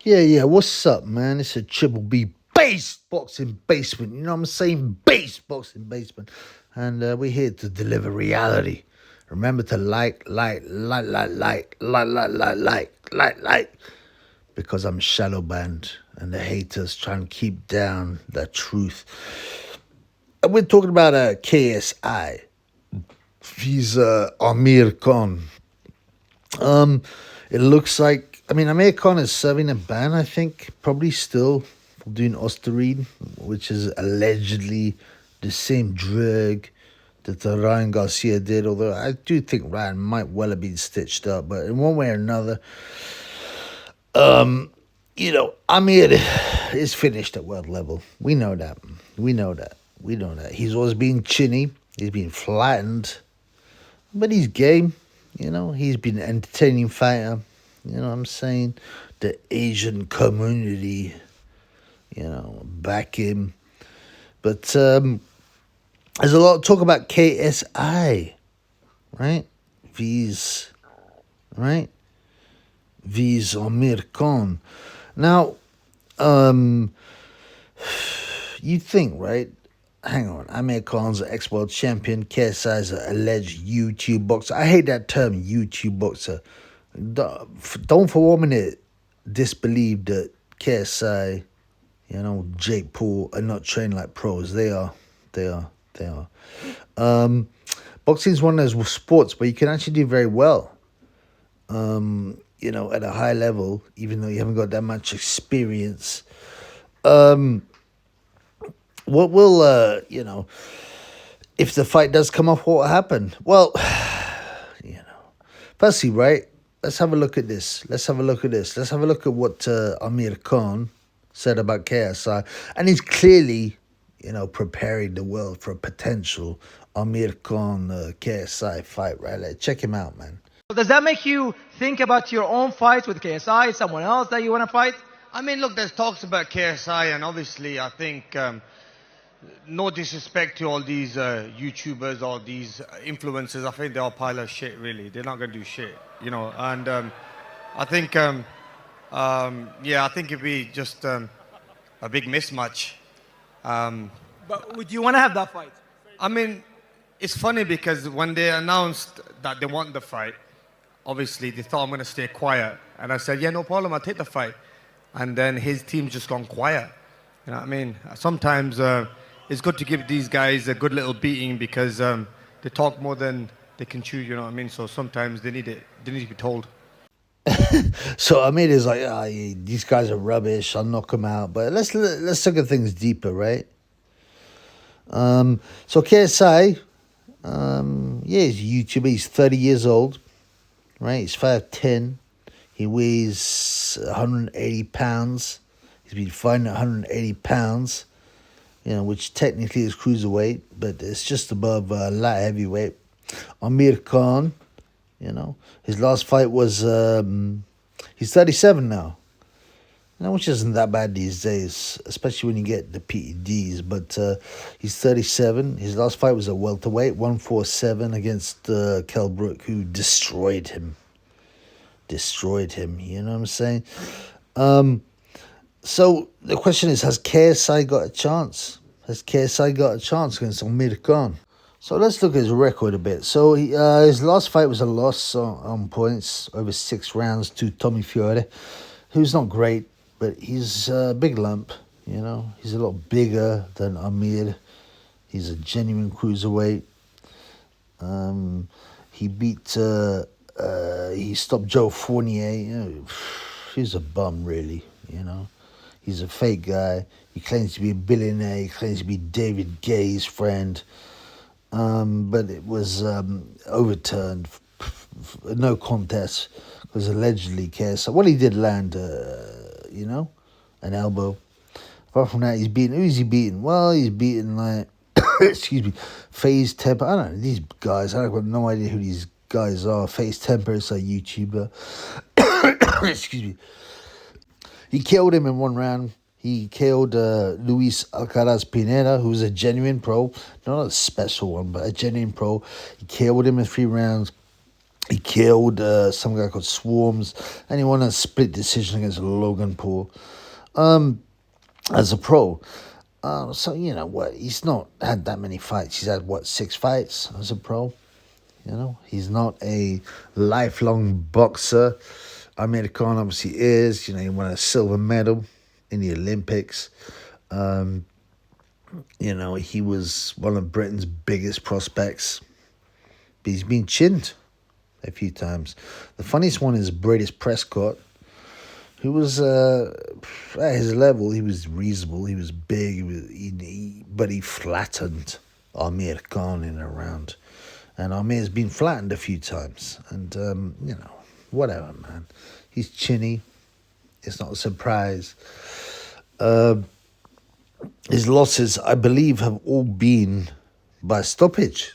Yeah. What's up, man? It's a Triple B base boxing basement. You know what I'm saying? Base boxing basement. And we're here to deliver reality. Remember to like. Because I'm shadow banned and the haters trying to keep down the truth. And we're talking about KSI. He's Amir Khan. It looks like, I mean, Amir Khan is serving a ban, I think, probably still for doing Osterine, which is allegedly the same drug that Ryan Garcia did, although I do think Ryan might well have been stitched up, but in one way or another, Amir is finished at world level. We know that. He's always been chinny, he's been flattened, but he's game. He's been an entertaining fighter. You know what I'm saying? The Asian community, back him. But there's a lot of talk about KSI, right? Right? V's Amir Khan. Now, you think, right? Hang on, Amir Khan's an ex-world champion. KSI is an alleged YouTube boxer. I hate that term, YouTube boxer. Don't for 1 minute disbelieve that KSI, Jake Paul are not trained like pros. They are. Boxing is one of those sports where you can actually do very well. At a high level, even though you haven't got that much experience. What will, if the fight does come off, what will happen? Well, firstly, right, let's have a look at this. Let's have a look at what Amir Khan said about KSI. And he's clearly, preparing the world for a potential Amir Khan KSI fight, right? Check him out, man. Does that make you think about your own fights with KSI, someone else that you want to fight? I mean, look, there's talks about KSI, and obviously, I think, no disrespect to all these YouTubers or these influencers. I think they're all a pile of shit, really. They're not going to do shit, And I think, I think it'd be just a big mismatch. But would you want to have that fight? I mean, it's funny because when they announced that they want the fight, obviously they thought I'm going to stay quiet. And I said, yeah, no problem, I'll take the fight. And then his team's just gone quiet. You know what I mean? Sometimes it's good to give these guys a good little beating because they talk more than they can chew, you know what I mean? So sometimes they need it. They need to be told. So Amir is like, these guys are rubbish, I'll knock them out. But let's look at things deeper, right? So KSI, he's a YouTuber. He's 30 years old, right? He's 5'10". He weighs 180 pounds. He's been fighting at 180 pounds, which technically is cruiserweight, but it's just above light heavyweight. Amir Khan, his last fight was, he's 37 now. Which isn't that bad these days, especially when you get the PEDs. But he's 37. His last fight was a welterweight, 147 against Kell Brook, who destroyed him. You know what I'm saying? So the question is, has KSI got a chance? Against Amir Khan? So let's look at his record a bit. So his last fight was a loss on points over 6 rounds to Tommy Fiore, who's not great. But he's a big lump, He's a lot bigger than Amir. He's a genuine cruiserweight. He stopped Joe Fournier. He's a bum, really, He's a fake guy. He claims to be a billionaire. He claims to be David Gay's friend. But it was overturned. No contest. Because allegedly KSI. Well, he did land... an elbow. Apart from that, he's beaten. Who is he beaten? Well, he's beaten FaZe Temper. I don't know, these guys, I've got no idea who these guys are. FaZe Temper is a YouTuber. He killed him in 1 round. He killed Luis Alcaraz Pineda, who's a genuine pro. Not a special one, but a genuine pro. He killed him in 3 rounds. He killed some guy called Swarms, and he won a split decision against Logan Paul as a pro. So, you know what, he's not had that many fights. He's had, 6 fights as a pro? You know, he's not a lifelong boxer. Amir Khan obviously is. You know, he won a silver medal in the Olympics. You know, he was one of Britain's biggest prospects. But he's been chinned a few times. The funniest one is British Prescott, who was at his level. He was reasonable. He was big. But he flattened Amir Khan in a round. And Amir's been flattened a few times. And, you know, whatever, man. He's chinny. It's not a surprise. His losses, I believe, have all been by stoppage.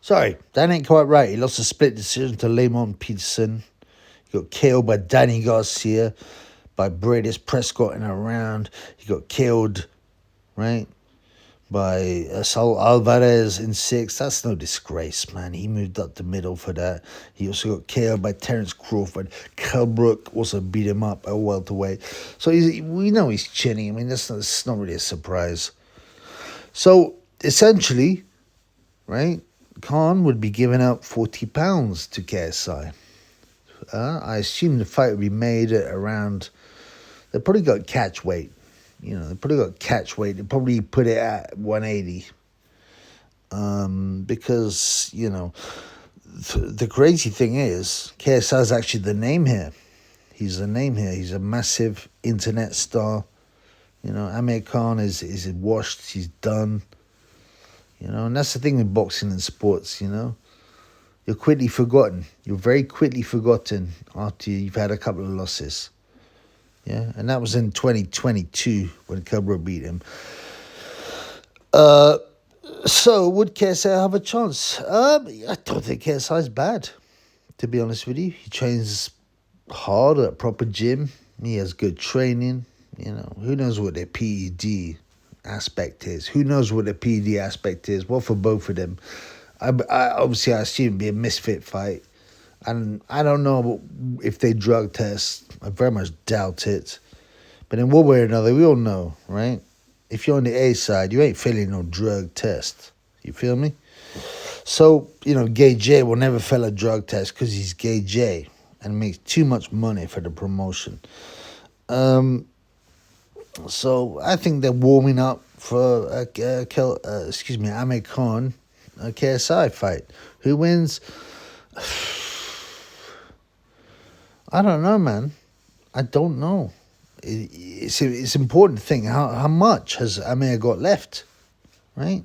Sorry, that ain't quite right. He lost a split decision to Lamont Peterson. He got killed by Danny Garcia, by British Prescott in a round. He got killed, right, by Saul Alvarez in 6. That's no disgrace, man. He moved up the middle for that. He also got killed by Terence Crawford. Kell Brook also beat him up at welterweight. So we know he's chinny. I mean, that's not really a surprise. So essentially, right, Khan would be giving out £40 to KSI. I assume the fight would be made at around, they probably got catch weight. You know, they probably got catch weight. They probably put it at 180. Because, you know, the crazy thing is, KSI is actually the name here. He's the name here. He's a massive internet star. You know, Amir Khan is washed. He's done. You know, and that's the thing with boxing and sports, you know. You're quickly forgotten. You're very quickly forgotten after you've had a couple of losses. Yeah, and that was in 2022 when Cobra beat him. So would KSI have a chance? I don't think KSI is bad, to be honest with you. He trains hard at a proper gym. He has good training. You know, who knows what their PED aspect is? Who knows what the PED aspect is? Well, for both of them, I obviously I assume it'd be a misfit fight, and I don't know if they drug test. I very much doubt it. But in one way or another, we all know, right? If you're on the A side, you ain't failing no drug test. You feel me? So, you know, Gay J will never fail a drug test because he's Gay J and makes too much money for the promotion. So I think they're warming up for Amir Khan, a KSI fight. Who wins? I don't know, man. I don't know. It's an important thing. How much has Amir got left, right?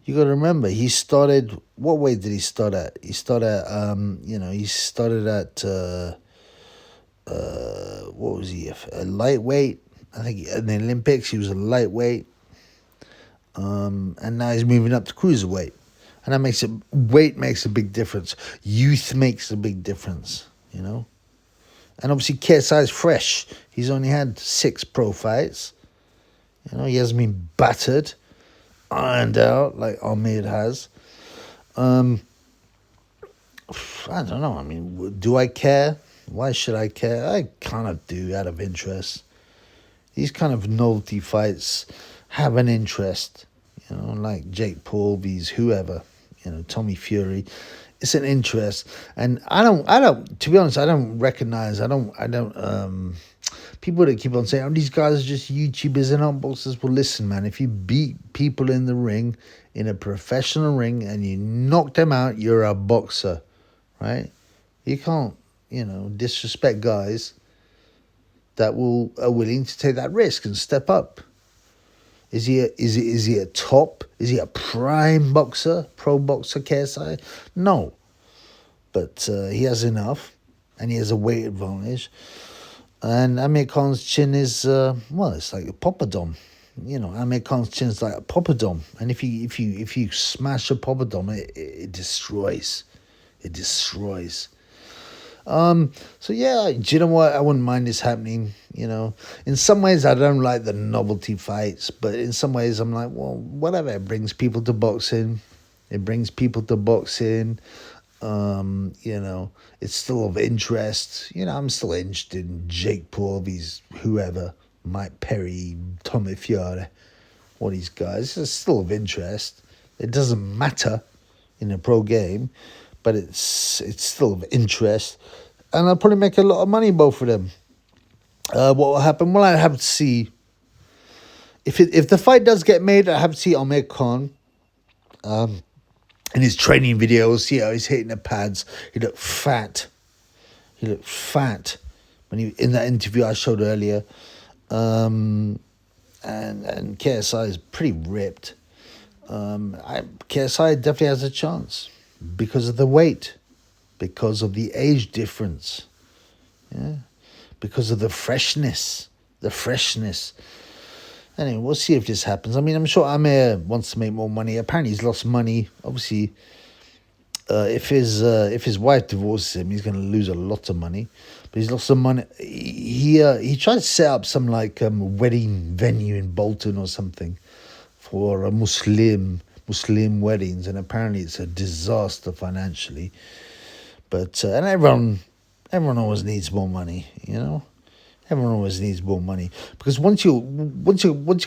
You got to remember, he started. What weight did he start at? He started at he started at what was he? A lightweight. I think in the Olympics he was a lightweight. And now he's moving up to cruiserweight, and that weight makes a big difference. Youth makes a big difference, you know. And obviously KSI is fresh. He's only had 6 pro fights. You know, he hasn't been battered, ironed out like Amir has. I don't know. I mean, do I care? Why should I care? I kind of do, out of interest. These kind of novelty fights have an interest, you know, like Jake Paul vs. whoever, you know, Tommy Fury. It's an interest, and I don't. To be honest, I don't recognize. People that keep on saying, "Oh, these guys are just YouTubers and not boxers." Well, listen, man. If you beat people in the ring, in a professional ring, and you knock them out, you're a boxer, right? You can't, you know, disrespect guys that are willing to take that risk and step up. Is he a top? Is he a prime boxer, pro boxer, KSI? No. But he has enough, and he has a weight advantage. And Amir Khan's chin is, it's like a poppadom. You know, Amir Khan's chin is like a poppadom. And if you smash a poppadom, it destroys. It destroys. So yeah, do you know what? I wouldn't mind this happening, you know. In some ways, I don't like the novelty fights, but in some ways, I'm like, well, whatever. It brings people to boxing. You know, it's still of interest. You know, I'm still interested in Jake Paul, these whoever, Mike Perry, Tommy Fiore, all these guys. It's still of interest. It doesn't matter in a pro game, but it's still of interest, and I'll probably make a lot of money both of them. What will happen? Well, I have to see. If the fight does get made, I have to see Amir Khan. In his training videos, see how he's hitting the pads. He looked fat. When he in that interview I showed earlier. And KSI is pretty ripped. KSI definitely has a chance because of the weight, because of the age difference, yeah, because of the freshness. Anyway, we'll see if this happens. I mean, I'm sure Amir wants to make more money. Apparently, he's lost money. Obviously, if his wife divorces him, he's going to lose a lot of money. But he's lost some money. He tried to set up some like wedding venue in Bolton or something for Muslim weddings, and apparently it's a disaster financially. But and everyone always needs more money, you know. Everyone always needs more money because once your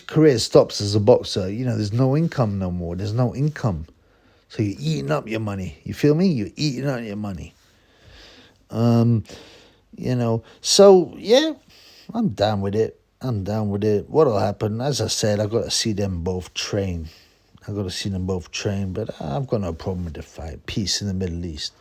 career stops as a boxer, you know, there's no income no more. There's no income, so you're eating up your money. You feel me? You're eating up your money. You know. So yeah, I'm down with it. What'll happen? As I said, I've got to see them both train. But I've got no problem with the fight. Peace in the Middle East.